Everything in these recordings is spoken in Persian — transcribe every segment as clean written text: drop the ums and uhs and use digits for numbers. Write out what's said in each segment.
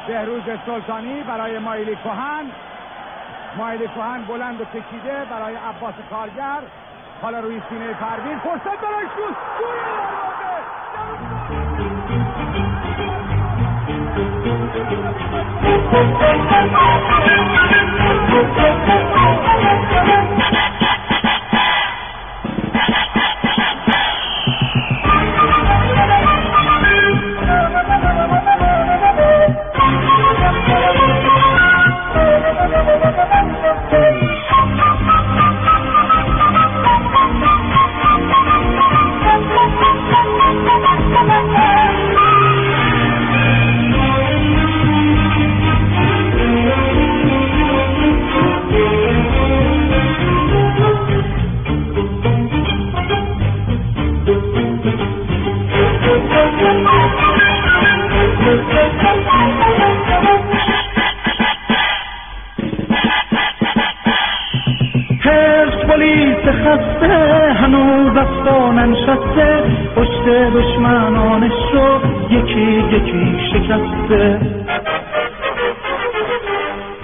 بهروز سلطانی برای مایلی کهن، مایلی کهن بلند و کشیده برای عباس کارگر، حالا روی سینه پروین فرصت برای شوت، خسته هنوز از پا ننشسته، پشت دشمنانش رو یکی یکی شکسته.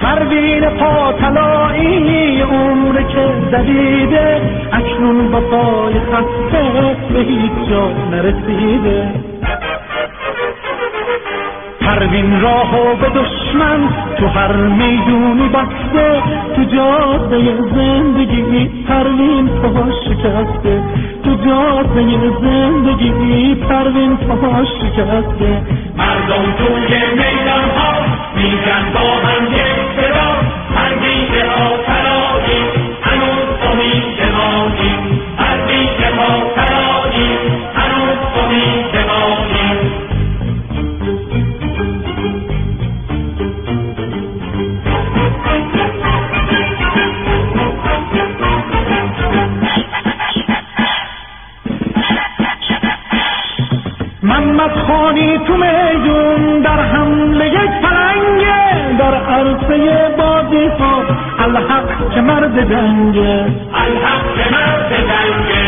پروین پاتلایی عمر که دویده، اکنون با پای خسته به هیچ جا نرسیده. پروین راهو به دشمن تو هر میدونی بسته، تو جاده زندگی پروین پاهاش شکسته، تو جاده زندگی پروین پاهاش شکسته. مردم توی میدان ها میگن با هم یک صدا، پروین پاتلایی هنوز امید مانی، پروین پاتلایی هنوز امید مانی. محمد خانی تو میدون در حمله پلنگه، در عرصه بازی ها الحق که مرد جنگه، الحق که مرد جنگه.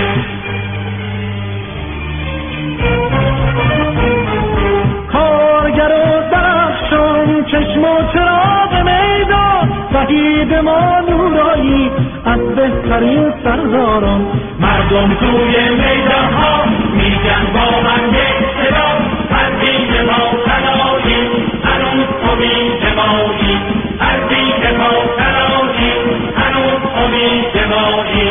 کارگر و درخشان چشم و چراغ میدان، شهید ما نورایی از بهترین سرداران. مردم توی میدان ها میگن با من یک صدا، پروین پاتلایی هنوز امید مانی، پروین پاتلایی هنوز امید مانی.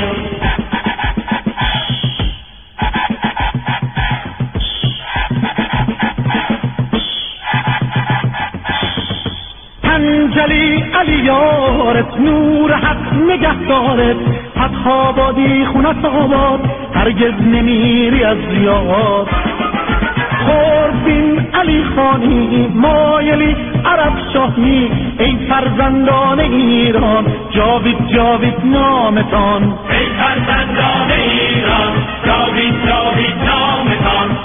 پنجلی علی یارت، نور حق نگهدارت، حق آبادی خونت آباد، هرگز نمیری از یاد. خوردین علی خانی مایلی عرب شاهی، ای فرزندان ایران جاوید جاوید نامتان، ای فرزندان ایران جاوید جاوید نامتان.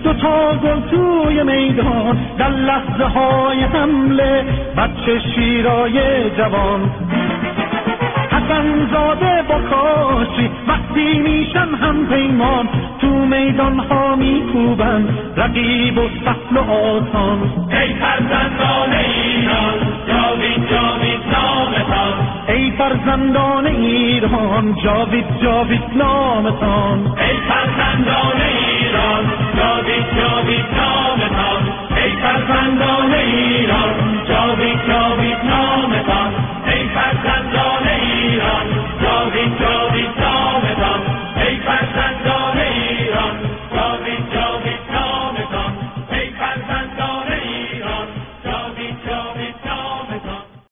دوتا گل توی میدان، در لحظه های حمله بچه شیرای جوان. حسن زاده با کاشی وقتی میشن هم پیمان، تو میدان ها میکوبن رقیب و سهل و آسان. ای فرزندان ایران جاوید جاوید نامتان، ای فرزندان ایران جاوید جاوید نامتان، ای فرزندان